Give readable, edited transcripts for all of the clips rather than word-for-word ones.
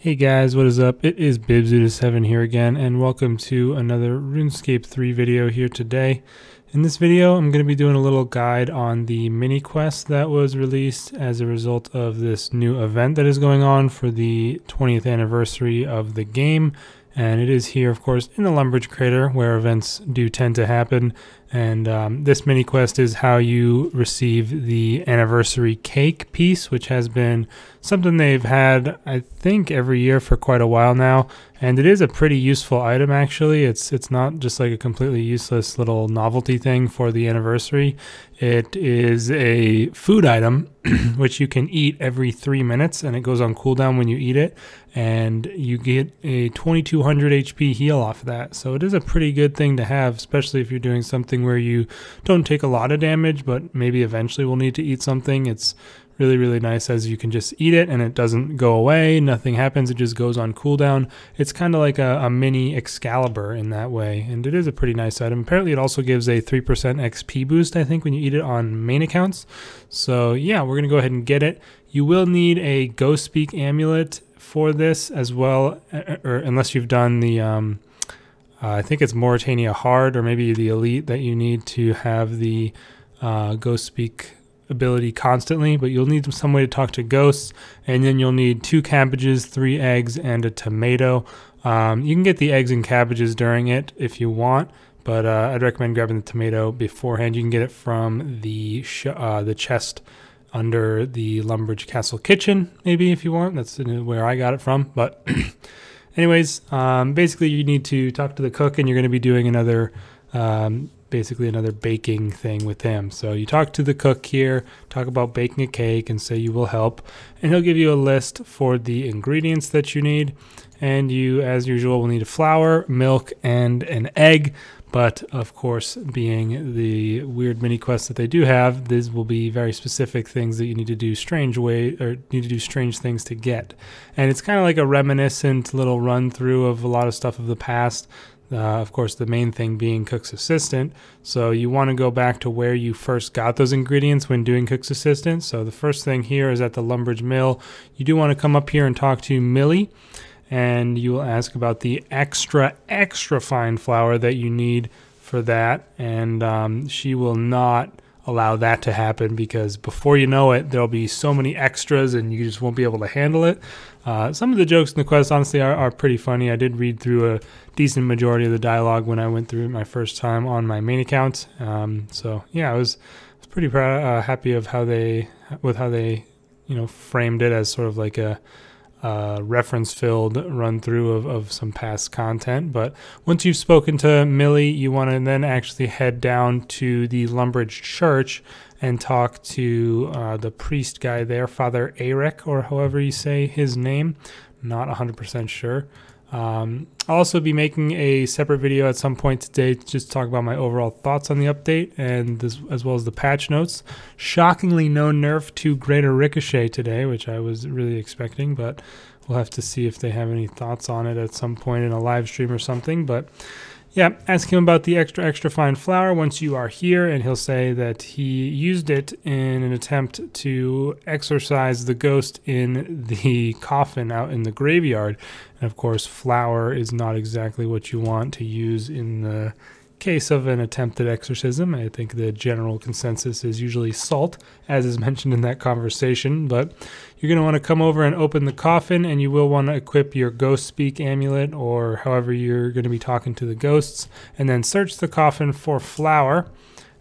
Hey guys, what is up? It is Bibs7 here again, and welcome to another RuneScape 3 video here today. In this video, I'm going to be doing a little guide on the Miniquest that was released as a result of this new event that is going on for the 20th anniversary of the game. And it is here, of course, in the Lumbridge Crater, where events do tend to happen. And this mini quest is how you receive the anniversary cake piece, which has been something they've had, I think, every year for quite a while now. And it is a pretty useful item, actually. It's not just like a completely useless little novelty thing for the anniversary. It is a food item, which you can eat every 3 minutes, and it goes on cooldown when you eat it. And you get a 2200 HP heal off of that. So it is a pretty good thing to have, especially if you're doing something where you don't take a lot of damage, but maybe eventually will need to eat something. It's really, really nice as you can just eat it and it doesn't go away. Nothing happens. It just goes on cooldown. It's kind of like a mini Excalibur in that way. And it is a pretty nice item. Apparently it also gives a 3% XP boost, I think, when you eat it on main accounts. So yeah, we're going to go ahead and get it. You will need a Ghost Speak amulet for this as well, or unless you've done the I think it's Mauritania Hard or maybe the Elite that you need to have the Ghost Speak ability constantly, but you'll need some way to talk to ghosts, and then you'll need 2 cabbages, 3 eggs, and a tomato. You can get the eggs and cabbages during it if you want, but I'd recommend grabbing the tomato beforehand. You can get it from the chest under the Lumbridge Castle kitchen, maybe, if you want. That's where I got it from, but anyways, basically you need to talk to the cook, and you're going to be doing another basically another baking thing with him. So you talk to the cook here, talk about baking a cake, and say you will help, and he'll give you a list for the ingredients that you need. And you, as usual, will need a flour, milk, and an egg. But of course, being the weird mini quests that they do have, these will be very specific things that you need to do strange things to get. And it's kind of like a reminiscent little run through of a lot of stuff of the past. Of course, the main thing being Cook's Assistant. So you want to go back to where you first got those ingredients when doing Cook's Assistant. So the first thing here is at the Lumbridge Mill. You do want to come up here and talk to Millie, and you will ask about the extra fine flour that you need for that. And she will not allow that to happen, because before you know it, there'll be so many extras and you just won't be able to handle it. Some of the jokes in the quest, honestly, are pretty funny. I did read through a decent majority of the dialogue when I went through it my first time on my main account. So yeah, I was pretty happy of how they framed it as sort of like a reference-filled run-through of some past content. But once you've spoken to Millie, you want to then actually head down to the Lumbridge Church and talk to the priest guy there, Father Varrock, or however you say his name. Not 100% sure. I'll also be making a separate video at some point today to just talk about my overall thoughts on the update, and this, as well as the patch notes. Shockingly, no nerf to Greater Ricochet today, which I was really expecting, but we'll have to see if they have any thoughts on it at some point in a live stream or something. But yeah, ask him about the extra fine flour once you are here, and he'll say that he used it in an attempt to exorcise the ghost in the coffin out in the graveyard. And of course, flour is not exactly what you want to use in the case of an attempted exorcism. I think the general consensus is usually salt, as is mentioned in that conversation. But you're going to want to come over and open the coffin, and you will want to equip your Ghost Speak amulet, or however you're going to be talking to the ghosts, and then search the coffin for flour.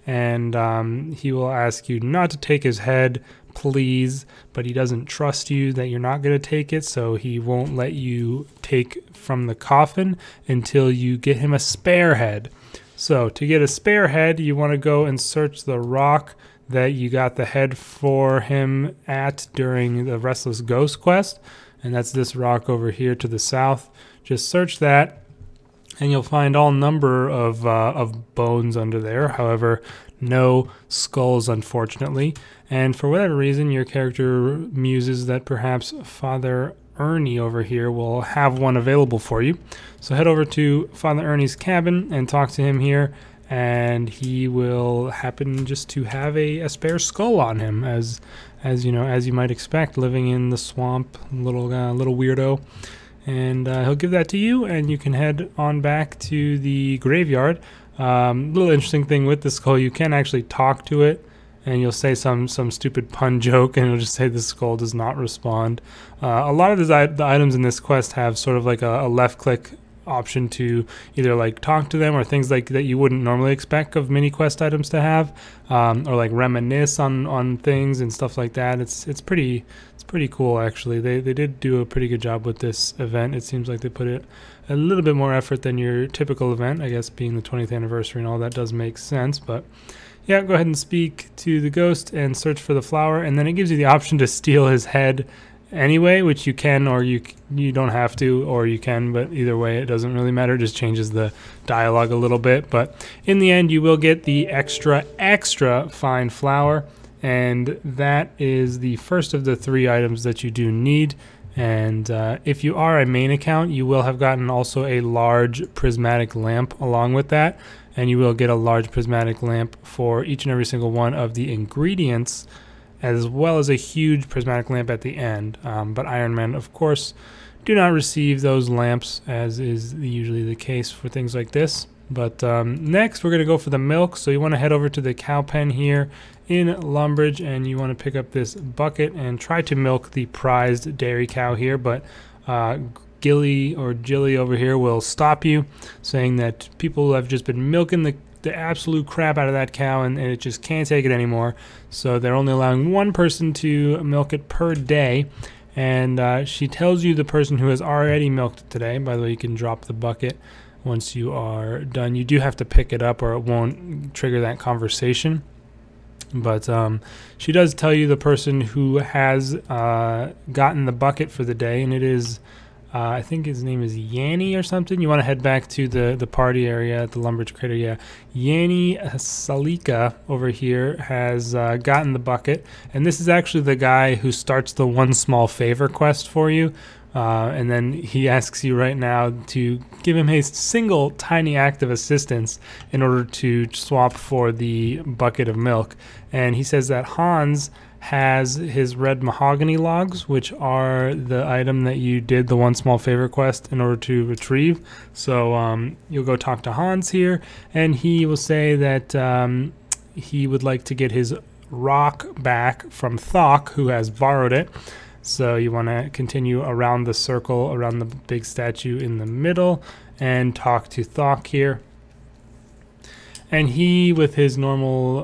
And he will ask you not to take his head, please, but he doesn't trust you that you're not going to take it, so he won't let you take from the coffin until you get him a spare head. So to get a spare head, you want to go and search the rock that you got the head for him at during the Restless Ghost quest, and that's this rock over here to the south. Just search that, and you'll find all number of bones under there. However, no skulls, unfortunately. And for whatever reason, your character muses that perhaps Father Ernie over here will have one available for you. So head over to Father Ernie's cabin and talk to him here, and he will happen just to have a spare skull on him, as as you know, as you might expect, living in the swamp, little weirdo. And he'll give that to you, and you can head on back to the graveyard. Little interesting thing with the skull, you can actually talk to it, and you'll say some stupid pun joke, and it'll just say the skull does not respond. A lot of the items in this quest have sort of like a left click option to either like talk to them or things like that you wouldn't normally expect of mini quest items to have, or like reminisce on things and stuff like that. It's pretty cool actually. They did do a pretty good job with this event. It seems like they put it a little bit more effort than your typical event. I guess being the 20th anniversary and all that does make sense, but yeah, go ahead and speak to the ghost and search for the flower, and then it gives you the option to steal his head anyway, which you can, or you don't have to, or you can, but either way it doesn't really matter. It just changes the dialogue a little bit, but in the end you will get the extra fine flower, and that is the first of the 3 items that you do need. And if you are a main account, you will have gotten also a large prismatic lamp along with that, and you will get a large prismatic lamp for each and every single one of the ingredients, as well as a huge prismatic lamp at the end. But Iron Men, of course, do not receive those lamps, as is usually the case for things like this. But next we're going to go for the milk. So you want to head over to the cow pen here in Lumbridge, and you want to pick up this bucket and try to milk the prized dairy cow here. But Gilly or Jilly over here will stop you, saying that people have just been milking the absolute crap out of that cow, and it just can't take it anymore. So they're only allowing one person to milk it per day. And she tells you the person who has already milked it today. By the way, you can drop the bucket once you are done. You do have to pick it up or it won't trigger that conversation. But she does tell you the person who has gotten the bucket for the day, and it is I think his name is Yanni or something. You want to head back to the party area at the Lumbridge Crater. Yeah, Yanni Salika over here has gotten the bucket, and this is actually the guy who starts the one small favor quest for you. And then he asks you right now to give him a single tiny act of assistance in order to swap for the bucket of milk. And he says that Hans has his red mahogany logs, which are the item that you did the one small favor quest in order to retrieve. So you'll go talk to Hans here, and he will say that he would like to get his rock back from Thok, who has borrowed it. So you want to continue around the circle, around the big statue in the middle, and talk to Thok here. And he, with his normal,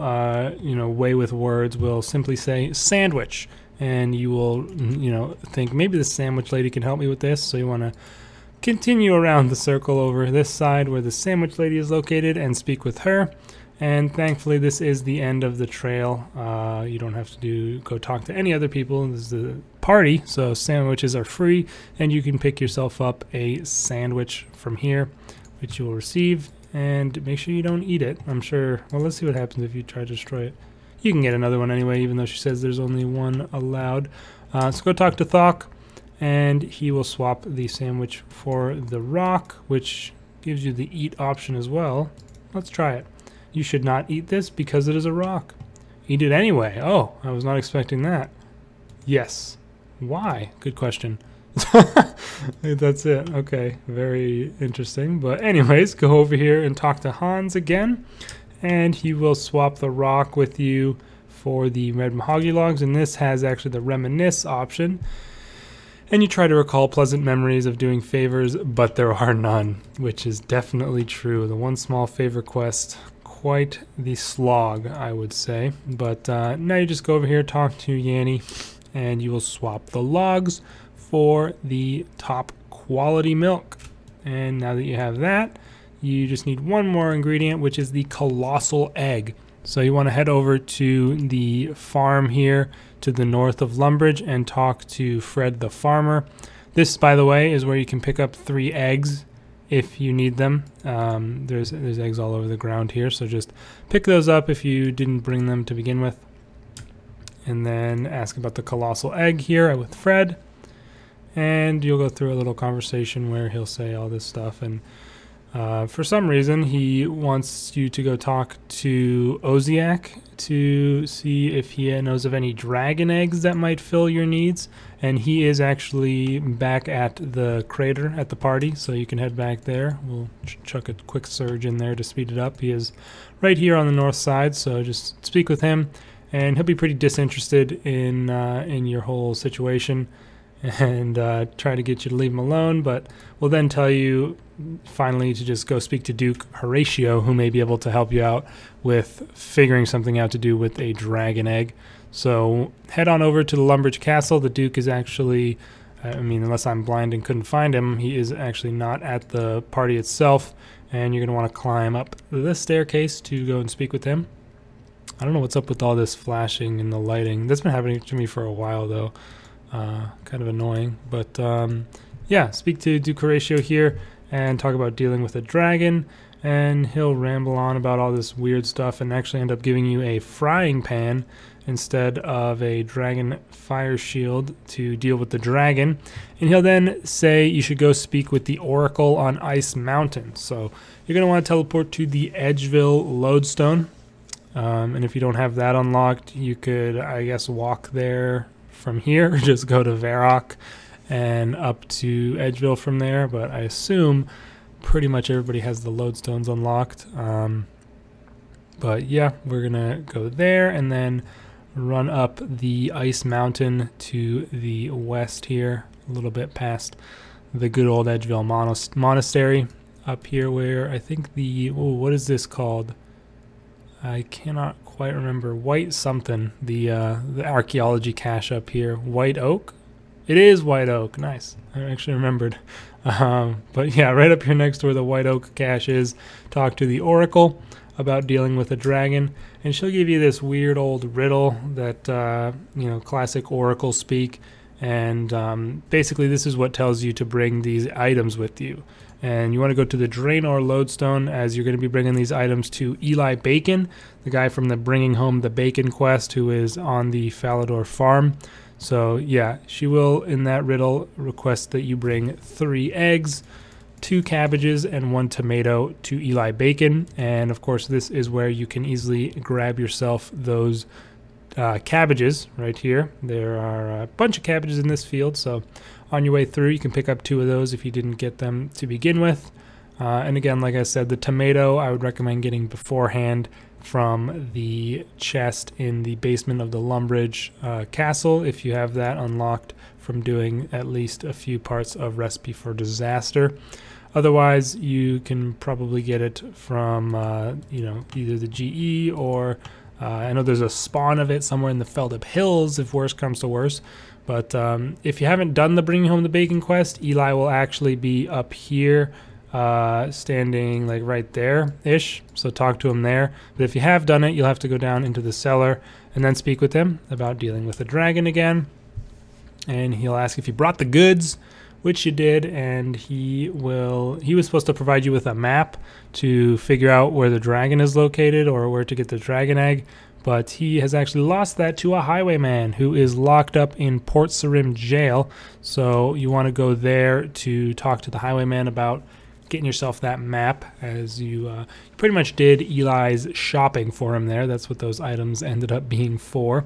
way with words, will simply say sandwich. And you will, think maybe the sandwich lady can help me with this. So you want to continue around the circle over this side where the sandwich lady is located and speak with her. And thankfully, this is the end of the trail. You don't have to go talk to any other people. This is the party, so sandwiches are free, and you can pick yourself up a sandwich from here, which you will receive. And make sure you don't eat it. I'm sure, well, let's see what happens if you try to destroy it. You can get another one anyway, even though she says there's only one allowed. So go talk to Thok, and he will swap the sandwich for the rock, which gives you the eat option as well. Let's try it. You should not eat this because it is a rock. Eat it anyway. Oh, I was not expecting that. Yes. Why? Good question. That's it. Okay, very interesting. But anyways, go over here and talk to Hans again, and he will swap the rock with you for the red mahogany logs, and this has actually the reminisce option. And you try to recall pleasant memories of doing favors, but there are none, which is definitely true. The one small favor quest, quite the slog, I would say. But now you just go over here, talk to Yanni, and you will swap the logs for the top quality milk. And now that you have that, you just need one more ingredient, which is the colossal egg. So you want to head over to the farm here to the north of Lumbridge and talk to Fred the farmer. This, by the way, is where you can pick up 3 eggs if you need them. There's eggs all over the ground here, so just pick those up if you didn't bring them to begin with. And then ask about the colossal egg here with Fred. And you'll go through a little conversation where he'll say all this stuff, and For some reason, he wants you to go talk to Oziak to see if he knows of any dragon eggs that might fill your needs. And he is actually back at the crater at the party, so you can head back there. We'll chuck a quick surge in there to speed it up. He is right here on the north side, so just speak with him, and he'll be pretty disinterested in your whole situation, and try to get you to leave him alone, but we'll then tell you finally to just go speak to Duke Horatio, who may be able to help you out with figuring something out to do with a dragon egg. So head on over to the Lumbridge Castle. The Duke is actually, I mean, unless I'm blind and couldn't find him, he is actually not at the party itself, and you're going to want to climb up this staircase to go and speak with him. I don't know what's up with all this flashing and the lighting. That's been happening to me for a while, though. Kind of annoying, but yeah, speak to Duke Horatio here and talk about dealing with a dragon, and he'll ramble on about all this weird stuff and actually end up giving you a frying pan instead of a dragon fire shield to deal with the dragon. And he'll then say you should go speak with the Oracle on Ice Mountain. So you're going to want to teleport to the Edgeville lodestone, and if you don't have that unlocked, you could, I guess, walk there from here, or just go to Varrock and up to Edgeville from there, but I assume pretty much everybody has the lodestones unlocked. But yeah, we're gonna go there and then run up the Ice Mountain to the west here, a little bit past the good old Edgeville Monastery, up here where I think the, oh, what is this called? I cannot quite remember. White something, the archaeology cache up here. White Oak? It is White Oak. Nice. I actually remembered. But yeah, right up here next to where the White Oak cache is, talk to the Oracle about dealing with a dragon, and she'll give you this weird old riddle that, you know, classic Oracle speak, and basically this is what tells you to bring these items with you. And you want to go to the Draenor lodestone, as you're going to be bringing these items to Eli Bacon, the guy from the Bringing Home the Bacon quest, who is on the Falador farm. So yeah, she will, in that riddle, request that you bring 3 eggs, 2 cabbages, and 1 tomato to Eli Bacon. And of course, this is where you can easily grab yourself those cabbages right here. There are a bunch of cabbages in this field, so on your way through you can pick up 2 of those if you didn't get them to begin with. And again, like I said, the tomato I would recommend getting beforehand from the chest in the basement of the Lumbridge Castle, if you have that unlocked from doing at least a few parts of Recipe for Disaster. Otherwise, you can probably get it from you know, either the GE or I know there's a spawn of it somewhere in the Feldip Hills if worse comes to worse. But if you haven't done the Bringing Home the Bacon quest, Eli will actually be up here, standing like right there-ish, so talk to him there. But if you have done it, you'll have to go down into the cellar and then speak with him about dealing with the dragon again. And he'll ask if you brought the goods, which you did, and he was supposed to provide you with a map to figure out where the dragon is located or where to get the dragon egg. But he has actually lost that to a highwayman who is locked up in Port Sarim jail. So you want to go there to talk to the highwayman about getting yourself that map, as you pretty much did Eli's shopping for him there. That's what those items ended up being for.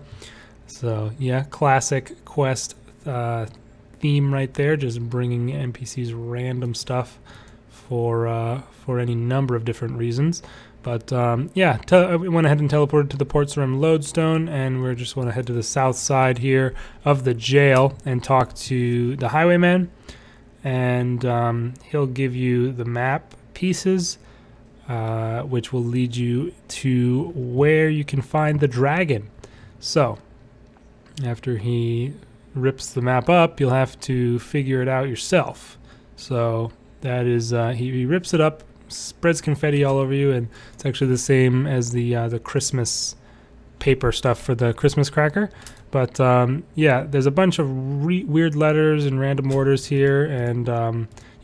So yeah, classic quest theme right there, just bringing NPCs random stuff for any number of different reasons. But yeah, we went ahead and teleported to the Port Sarim lodestone, and we just want to head to the south side here of the jail and talk to the highwayman, and he'll give you the map pieces, which will lead you to where you can find the dragon. So after he rips the map up, you'll have to figure it out yourself. So that is, he rips it up, spreads confetti all over you, and it's actually the same as the Christmas paper stuff for the Christmas cracker. But yeah, there's a bunch of weird letters and random orders here, and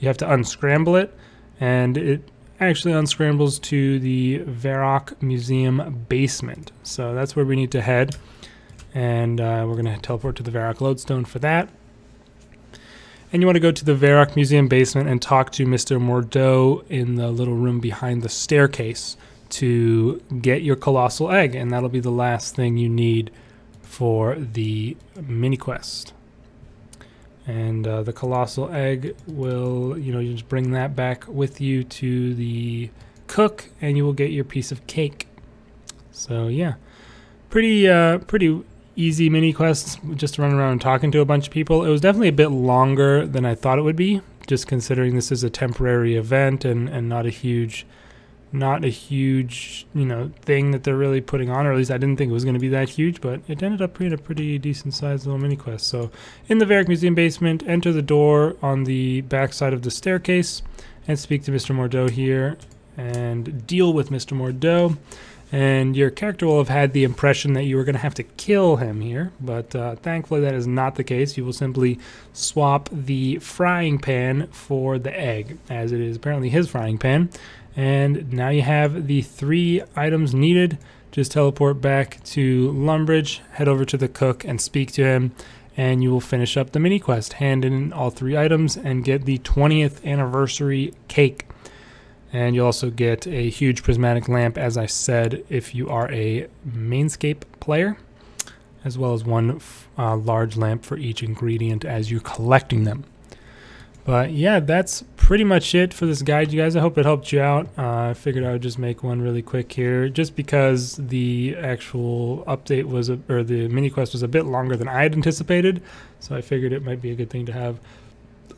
you have to unscramble it, and it actually unscrambles to the Varrock Museum basement. So that's where we need to head, and we're going to teleport to the Varrock lodestone for that. and you want to go to the Varrock Museum basement and talk to Mr. Mordeau in the little room behind the staircase to get your colossal egg, and that'll be the last thing you need for the mini quest. And the colossal egg will, you just bring that back with you to the cook, and you will get your piece of cake. So yeah, pretty easy mini quests, just running around and talking to a bunch of people. It was definitely a bit longer than I thought it would be, just considering this is a temporary event and not a huge thing that they're really putting on, or at least I didn't think it was going to be that huge, but it ended up being a pretty decent sized little mini quest. So in the Varrock Museum basement, enter the door on the back side of the staircase and speak to Mr. Mordeau here and deal with Mr. Mordeau. And your character will have had the impression that you were going to have to kill him here, but thankfully that is not the case. You will simply swap the frying pan for the egg, as it is apparently his frying pan. And now you have the 3 items needed. Just teleport back to Lumbridge, head over to the cook and speak to him, and you will finish up the mini quest. Hand in all 3 items and get the 20th anniversary cake. And you'll also get a huge prismatic lamp, as I said, if you are a Mainscape player, as well as 1 large lamp for each ingredient as you're collecting them. But yeah, that's pretty much it for this guide, you guys. I hope it helped you out. I figured I would just make one really quick here, just because the actual update was, or the mini quest was a bit longer than I had anticipated. So I figured it might be a good thing to have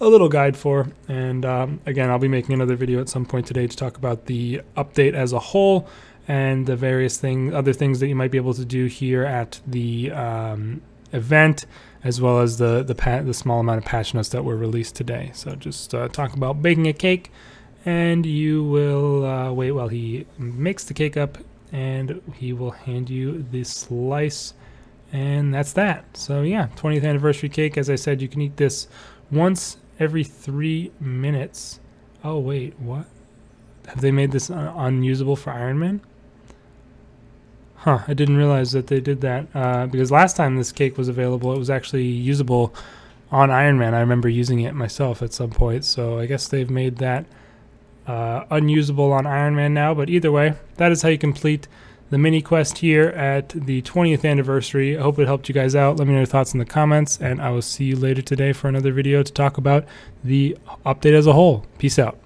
a little guide for. And again, I'll be making another video at some point today to talk about the update as a whole and the various other things that you might be able to do here at the event, as well as the small amount of patch notes that were released today. So just talk about baking a cake, and you will wait while he makes the cake up, and he will hand you the slice, and that's that. So yeah, 20th anniversary cake. As I said, you can eat this once every 3 minutes. Oh wait, what? Have they made this unusable for Iron Man? Huh, I didn't realize that they did that, because last time this cake was available, it was actually usable on Iron Man. I remember using it myself at some point, so I guess they've made that unusable on Iron Man now. But either way, that is how you complete the mini quest here at the 20th anniversary. I hope it helped you guys out. Let me know your thoughts in the comments, and I will see you later today for another video to talk about the update as a whole. Peace out.